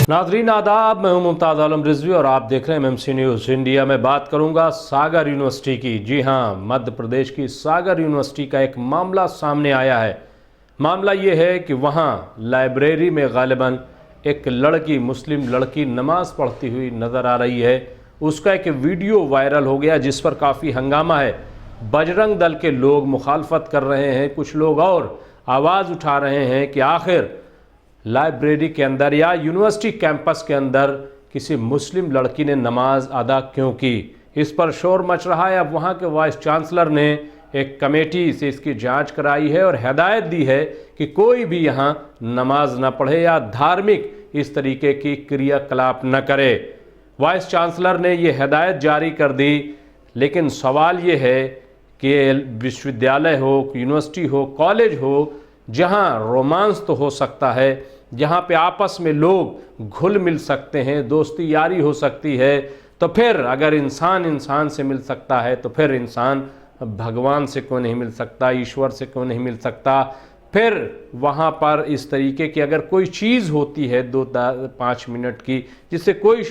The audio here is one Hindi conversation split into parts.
नाजरीन आदाब, मैं हूं मुमताज़ आलम रिजवी और आप देख रहे हैं एमएमसी न्यूज़ इंडिया। में बात करूंगा सागर यूनिवर्सिटी की। जी हां, मध्य प्रदेश की सागर यूनिवर्सिटी का एक मामला सामने आया है। मामला ये है कि वहां लाइब्रेरी में गालिबन एक लड़की, मुस्लिम लड़की नमाज पढ़ती हुई नज़र आ रही है। उसका एक वीडियो वायरल हो गया जिस पर काफ़ी हंगामा है। बजरंग दल के लोग मुखालफत कर रहे हैं, कुछ लोग और आवाज़ उठा रहे हैं कि आखिर लाइब्रेरी के अंदर या यूनिवर्सिटी कैंपस के अंदर किसी मुस्लिम लड़की ने नमाज अदा क्यों की। इस पर शोर मच रहा है। अब वहाँ के वाइस चांसलर ने एक कमेटी से इसकी जांच कराई है और हिदायत दी है कि कोई भी यहाँ नमाज न पढ़े या धार्मिक इस तरीके की क्रियाकलाप न करे। वाइस चांसलर ने ये हिदायत जारी कर दी। लेकिन सवाल ये है कि विश्वविद्यालय हो, यूनिवर्सिटी हो, कॉलेज हो, जहाँ रोमांस तो हो सकता है, जहाँ पे आपस में लोग घुल मिल सकते हैं, दोस्ती यारी हो सकती है, तो फिर अगर इंसान इंसान से मिल सकता है तो फिर इंसान भगवान से क्यों नहीं मिल सकता, ईश्वर से क्यों नहीं मिल सकता। फिर वहाँ पर इस तरीके की अगर कोई चीज़ होती है 2-5 मिनट की, जिससे कोई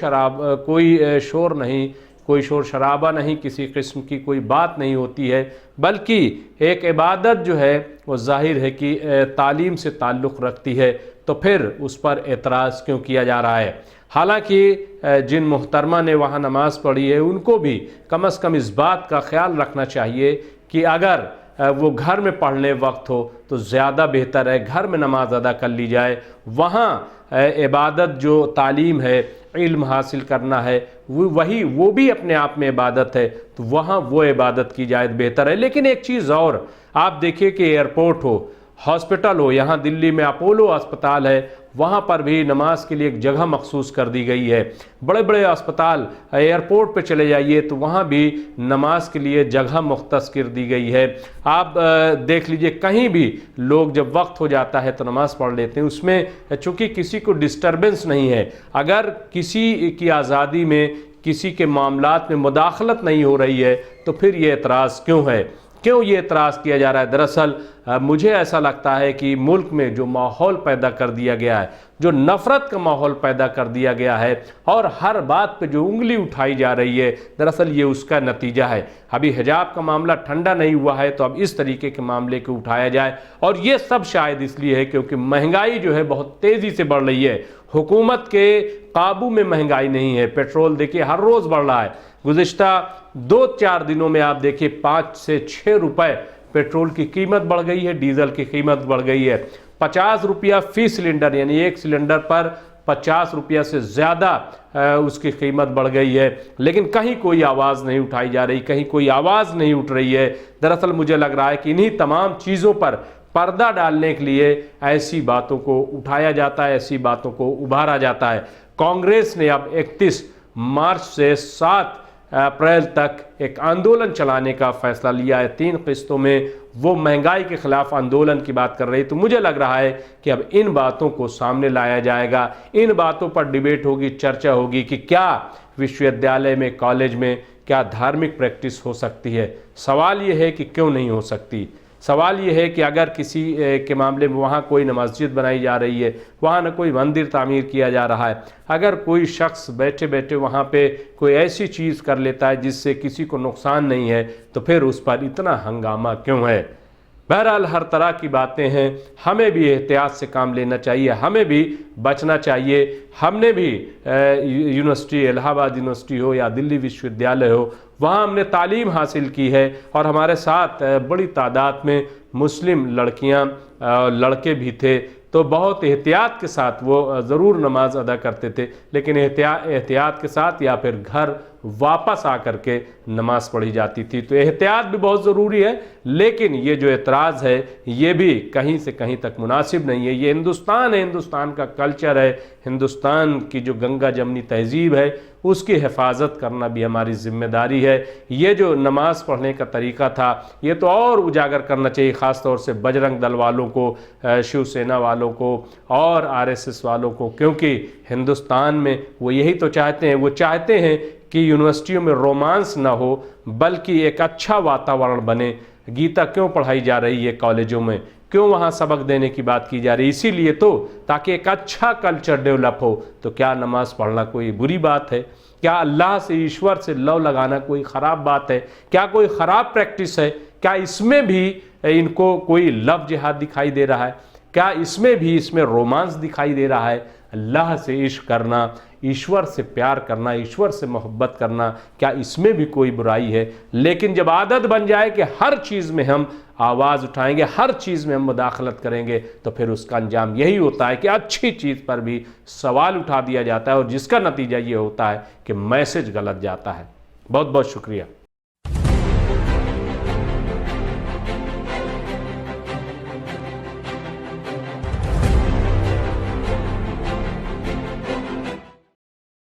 शोर नहीं, कोई शोर शराबा नहीं, किसी किस्म की कोई बात नहीं होती है, बल्कि एक इबादत जो है वो जाहिर है कि तालीम से ताल्लुक़ रखती है, तो फिर उस पर एतराज़ क्यों किया जा रहा है। हालांकि जिन मोहतरमा ने वहाँ नमाज़ पढ़ी है उनको भी कम से कम इस बात का ख्याल रखना चाहिए कि अगर वो घर में पढ़ने वक्त हो तो ज़्यादा बेहतर है घर में नमाज अदा कर ली जाए। वहाँ इबादत जो तालीम है, इल्म हासिल करना है, वो भी अपने आप में इबादत है, तो वहाँ वो इबादत की जाए बेहतर है। लेकिन एक चीज़ और, आप देखिए कि एयरपोर्ट हो, हॉस्पिटल हो, यहाँ दिल्ली में अपोलो अस्पताल है, वहाँ पर भी नमाज के लिए एक जगह मखसूस कर दी गई है। बड़े बड़े अस्पताल, एयरपोर्ट पे चले जाइए तो वहाँ भी नमाज के लिए जगह मुख्तस कर दी गई है। आप देख लीजिए, कहीं भी लोग जब वक्त हो जाता है तो नमाज पढ़ लेते हैं। उसमें चूँकि किसी को डिस्टर्बेंस नहीं है, अगर किसी की आज़ादी में, किसी के मामलात में मुदाखलत नहीं हो रही है तो फिर ये एतराज़ क्यों है, क्यों ये एतराज़ किया जा रहा है। दरअसल मुझे ऐसा लगता है कि मुल्क में जो माहौल पैदा कर दिया गया है, जो नफ़रत का माहौल पैदा कर दिया गया है और हर बात पे जो उंगली उठाई जा रही है, दरअसल ये उसका नतीजा है। अभी हिजाब का मामला ठंडा नहीं हुआ है तो अब इस तरीके के मामले को उठाया जाए, और ये सब शायद इसलिए है क्योंकि महंगाई जो है बहुत तेज़ी से बढ़ रही है। हुकूमत के काबू में महंगाई नहीं है। पेट्रोल देखिए हर रोज़ बढ़ रहा है। गुज़िश्ता 2-4 दिनों में आप देखिए 5 से 6 रुपए पेट्रोल की कीमत बढ़ गई है, डीजल की कीमत बढ़ गई है। 50 रुपया फी सिलेंडर, यानी एक सिलेंडर पर 50 रुपया से ज़्यादा उसकी कीमत बढ़ गई है। लेकिन कहीं कोई आवाज़ नहीं उठाई जा रही, कहीं कोई आवाज़ नहीं उठ रही है। दरअसल मुझे लग रहा है कि इन्हीं तमाम चीज़ों पर पर्दा डालने के लिए ऐसी बातों को उठाया जाता है, ऐसी बातों को उभारा जाता है। कांग्रेस ने अब 31 मार्च से 7 अप्रैल तक एक आंदोलन चलाने का फैसला लिया है। 3 किस्तों में वो महंगाई के खिलाफ आंदोलन की बात कर रही है। तो मुझे लग रहा है कि अब इन बातों को सामने लाया जाएगा, इन बातों पर डिबेट होगी, चर्चा होगी कि क्या विश्वविद्यालय में, कॉलेज में क्या धार्मिक प्रैक्टिस हो सकती है। सवाल ये है कि क्यों नहीं हो सकती। सवाल ये है कि अगर किसी के मामले में वहाँ कोई न मस्जिद बनाई जा रही है, वहाँ न कोई मंदिर तामीर किया जा रहा है, अगर कोई शख्स बैठे बैठे वहाँ पे कोई ऐसी चीज़ कर लेता है जिससे किसी को नुकसान नहीं है, तो फिर उस पर इतना हंगामा क्यों है। बहरहाल हर तरह की बातें हैं, हमें भी एहतियात से काम लेना चाहिए, हमें भी बचना चाहिए। हमने भी यूनिवर्सिटी, इलाहाबाद यूनिवर्सिटी हो या दिल्ली विश्वविद्यालय हो, वहाँ हमने तालीम हासिल की है और हमारे साथ बड़ी तादाद में मुस्लिम लड़कियाँ, लड़के भी थे, तो बहुत एहतियात के साथ वो ज़रूर नमाज अदा करते थे, लेकिन एहतियात के साथ या फिर घर वापस आकर के नमाज पढ़ी जाती थी। तो एहतियात भी बहुत ज़रूरी है, लेकिन ये जो एतराज़ है ये भी कहीं से कहीं तक मुनासिब नहीं है। ये हिंदुस्तान है, हिंदुस्तान का कल्चर है, हिंदुस्तान की जो गंगा जमनी तहजीब है उसकी हिफाजत करना भी हमारी जिम्मेदारी है। ये जो नमाज पढ़ने का तरीका था ये तो और उजागर करना चाहिए, ख़ास तौर से बजरंग दल वालों को, शिवसेना वालों को और आरएसएस वालों को, क्योंकि हिंदुस्तान में वो यही तो चाहते हैं। वो चाहते हैं कि यूनिवर्सिटियों में रोमांस ना हो, बल्कि एक अच्छा वातावरण बने। गीता क्यों पढ़ाई जा रही है कॉलेजों में, क्यों वहाँ सबक देने की बात की जा रही है? इसीलिए तो, ताकि एक अच्छा कल्चर डेवलप हो। तो क्या नमाज पढ़ना कोई बुरी बात है? क्या अल्लाह से, ईश्वर से लव लगाना कोई ख़राब बात है? क्या कोई ख़राब प्रैक्टिस है? क्या इसमें भी इनको कोई लव जिहाद दिखाई दे रहा है? क्या इसमें रोमांस दिखाई दे रहा है? अल्लाह से इश्क करना, ईश्वर से प्यार करना, ईश्वर से मोहब्बत करना, क्या इसमें भी कोई बुराई है? लेकिन जब आदत बन जाए कि हर चीज़ में हम आवाज़ उठाएंगे, हर चीज़ में हम मुदाखलत करेंगे, तो फिर उसका अंजाम यही होता है कि अच्छी चीज़ पर भी सवाल उठा दिया जाता है और जिसका नतीजा ये होता है कि मैसेज गलत जाता है। बहुत बहुत शुक्रिया।